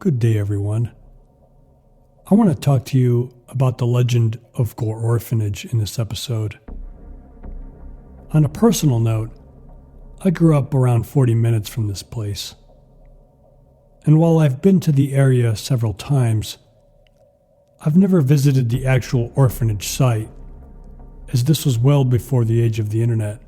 Good day, everyone. I want to talk to you about the legend of Gore Orphanage in this episode. On a personal note, I grew up around 40 minutes from this place. And while I've been to the area several times, I've never visited the actual orphanage site, as this was well before the age of the internet,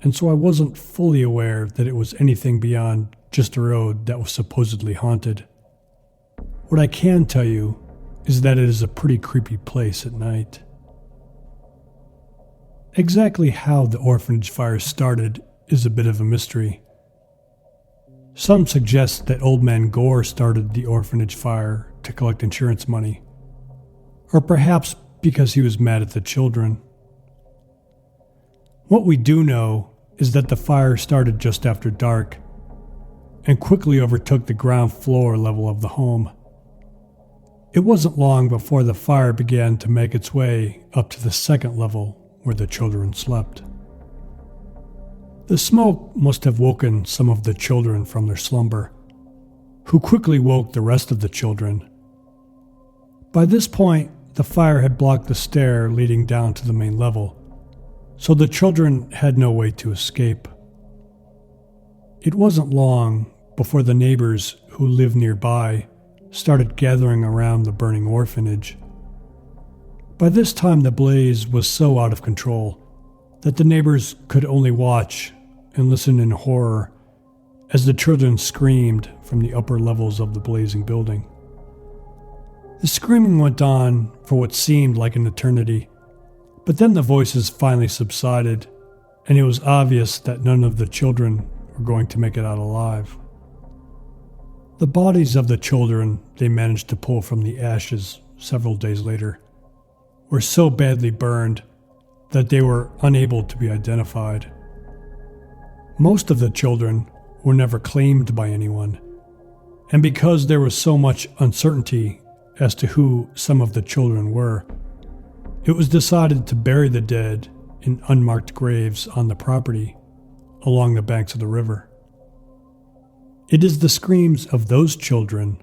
and so I wasn't fully aware that it was anything beyond just a road that was supposedly haunted. What I can tell you is that it is a pretty creepy place at night. Exactly how the orphanage fire started is a bit of a mystery. Some suggest that old Man Gore started the orphanage fire to collect insurance money, or perhaps because he was mad at the children. What we do know is that the fire started just after dark and quickly overtook the ground floor level of the home. It wasn't long before the fire began to make its way up to the second level where the children slept. The smoke must have woken some of the children from their slumber, who quickly woke the rest of the children. By this point, the fire had blocked the stair leading down to the main level, so the children had no way to escape. It wasn't long before the neighbors who lived nearby started gathering around the burning orphanage. By this time, the blaze was so out of control that the neighbors could only watch and listen in horror as the children screamed from the upper levels of the blazing building. The screaming went on for what seemed like an eternity, but then the voices finally subsided, and it was obvious that none of the children were going to make it out alive. The bodies of the children they managed to pull from the ashes several days later were so badly burned that they were unable to be identified. Most of the children were never claimed by anyone, and because there was so much uncertainty as to who some of the children were, it was decided to bury the dead in unmarked graves on the property along the banks of the river. It is the screams of those children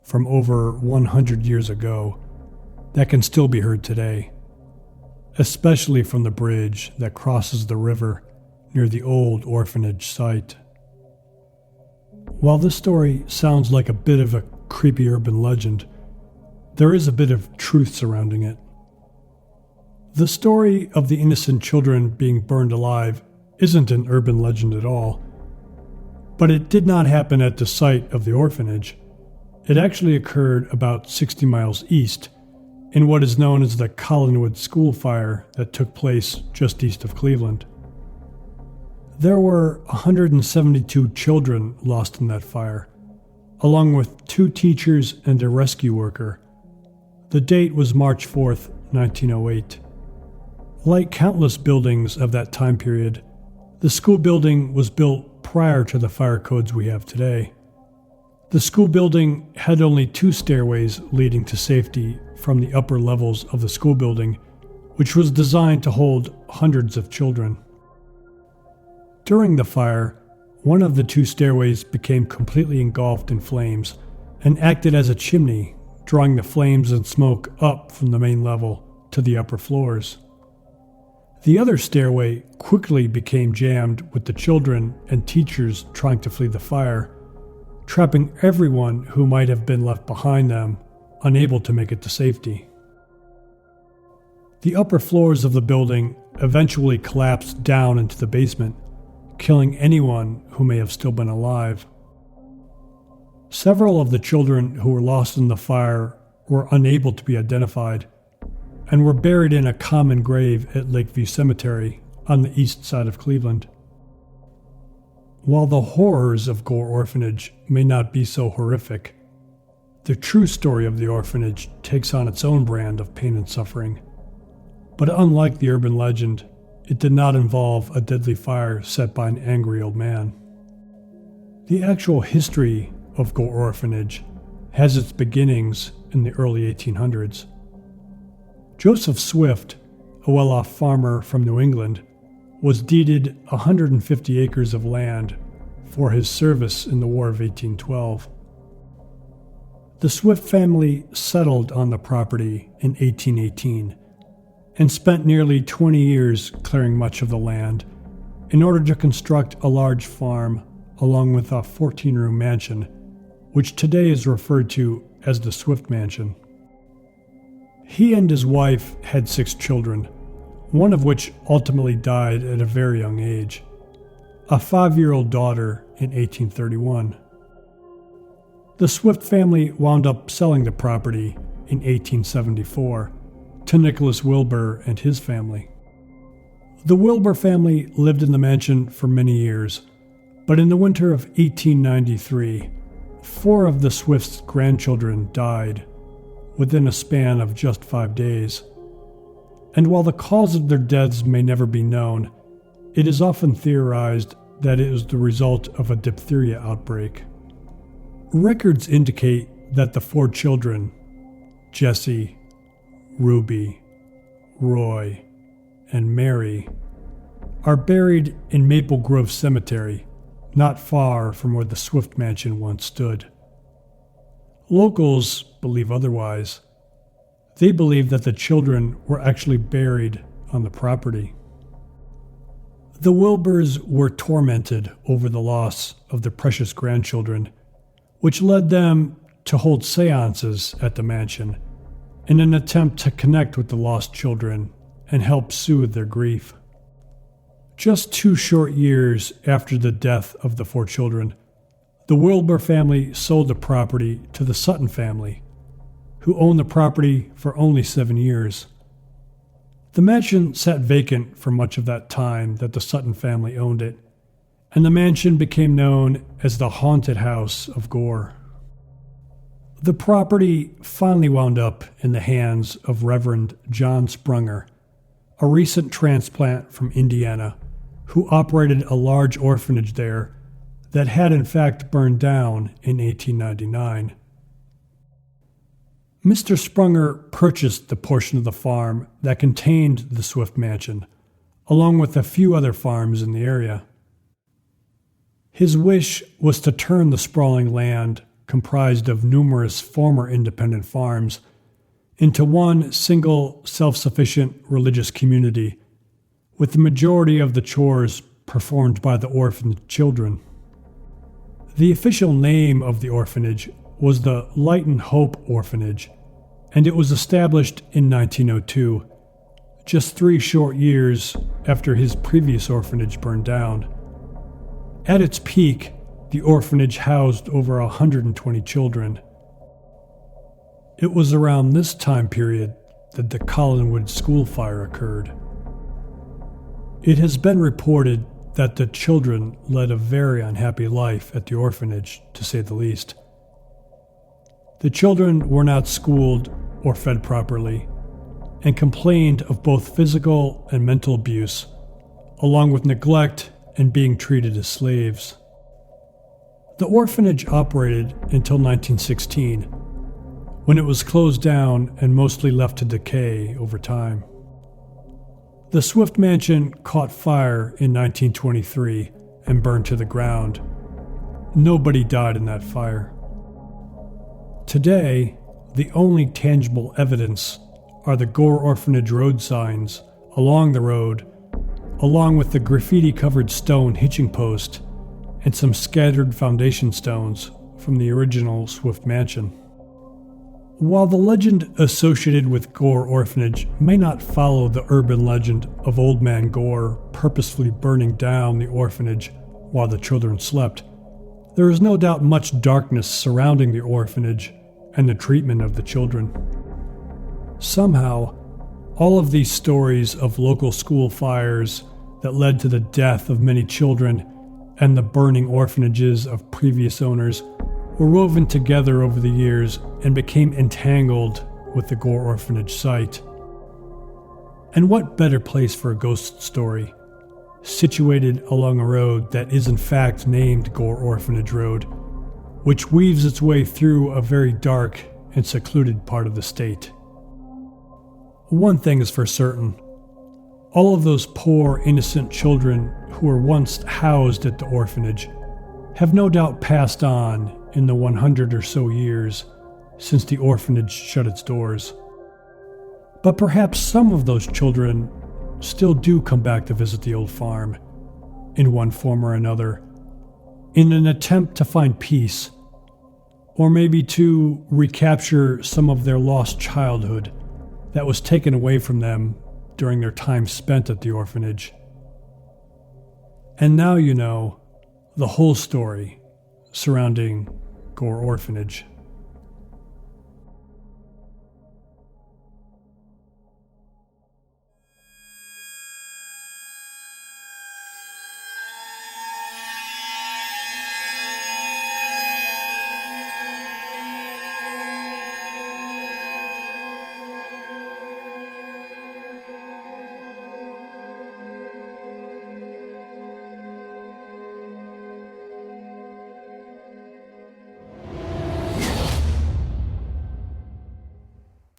from over 100 years ago that can still be heard today, especially from the bridge that crosses the river near the old orphanage site. While this story sounds like a bit of a creepy urban legend, there is a bit of truth surrounding it. The story of the innocent children being burned alive isn't an urban legend at all, but it did not happen at the site of the orphanage. It actually occurred about 60 miles east in what is known as the Collinwood School Fire that took place just east of Cleveland. There were 172 children lost in that fire, along with 2 teachers and a rescue worker. The date was March 4th, 1908. Like countless buildings of that time period, the school building was built prior to the fire codes we have today. The school building had only 2 stairways leading to safety from the upper levels of the school building, which was designed to hold hundreds of children. During the fire, one of the 2 stairways became completely engulfed in flames and acted as a chimney, drawing the flames and smoke up from the main level to the upper floors. The other stairway quickly became jammed with the children and teachers trying to flee the fire, trapping everyone who might have been left behind them, unable to make it to safety. The upper floors of the building eventually collapsed down into the basement, killing anyone who may have still been alive. Several of the children who were lost in the fire were unable to be identified and were buried in a common grave at Lakeview Cemetery on the east side of Cleveland. While the horrors of Gore Orphanage may not be so horrific, the true story of the orphanage takes on its own brand of pain and suffering. But unlike the urban legend, it did not involve a deadly fire set by an angry old man. The actual history of Gore Orphanage has its beginnings in the early 1800s. Joseph Swift, a well-off farmer from New England, was deeded 150 acres of land for his service in the War of 1812. The Swift family settled on the property in 1818 and spent nearly 20 years clearing much of the land in order to construct a large farm along with a 14-room mansion, which today is referred to as the Swift Mansion. He and his wife had 6 children, one of which ultimately died at a very young age, a 5-year-old daughter in 1831. The Swift family wound up selling the property in 1874 to Nicholas Wilbur and his family. The Wilbur family lived in the mansion for many years, but in the winter of 1893, 4 of the Swift's grandchildren died within a span of just 5 days. And while the cause of their deaths may never be known, it is often theorized that it was the result of a diphtheria outbreak. Records indicate that the 4 children, Jesse, Ruby, Roy, and Mary, are buried in Maple Grove Cemetery, not far from where the Swift Mansion once stood. Locals believe otherwise. They believe that the children were actually buried on the property. The Wilburs were tormented over the loss of their precious grandchildren, which led them to hold seances at the mansion in an attempt to connect with the lost children and help soothe their grief. Just 2 short years after the death of the 4 children, the Wilbur family sold the property to the Sutton family, who owned the property for only 7 years. The mansion sat vacant for much of that time that the Sutton family owned it, and the mansion became known as the Haunted House of Gore. The property finally wound up in the hands of Reverend John Sprunger, a recent transplant from Indiana, who operated a large orphanage there that had in fact burned down in 1899. Mr. Sprunger purchased the portion of the farm that contained the Swift Mansion, along with a few other farms in the area. His wish was to turn the sprawling land, comprised of numerous former independent farms, into one single self-sufficient religious community, with the majority of the chores performed by the orphaned children. The official name of the orphanage was the Light and Hope Orphanage, and it was established in 1902, just 3 short years after his previous orphanage burned down. At its peak, the orphanage housed over 120 children. It was around this time period that the Collinwood School Fire occurred. It has been reported that the children led a very unhappy life at the orphanage, to say the least. The children were not schooled or fed properly, and complained of both physical and mental abuse, along with neglect and being treated as slaves. The orphanage operated until 1916, when it was closed down and mostly left to decay over time. The Swift Mansion caught fire in 1923 and burned to the ground. Nobody died in that fire. Today, the only tangible evidence are the Gore Orphanage road signs along the road, along with the graffiti-covered stone hitching post and some scattered foundation stones from the original Swift Mansion. While the legend associated with Gore Orphanage may not follow the urban legend of Old Man Gore purposefully burning down the orphanage while the children slept, there is no doubt much darkness surrounding the orphanage and the treatment of the children. Somehow, all of these stories of local school fires that led to the death of many children and the burning orphanages of previous owners were woven together over the years and became entangled with the Gore Orphanage site. And what better place for a ghost story, situated along a road that is in fact named Gore Orphanage Road, which weaves its way through a very dark and secluded part of the state. One thing is for certain. All of those poor, innocent children who were once housed at the orphanage have no doubt passed on in the 100 or so years since the orphanage shut its doors. But perhaps some of those children still do come back to visit the old farm, in one form or another, in an attempt to find peace, or maybe to recapture some of their lost childhood that was taken away from them during their time spent at the orphanage. And now you know the whole story surrounding Gore Orphanage.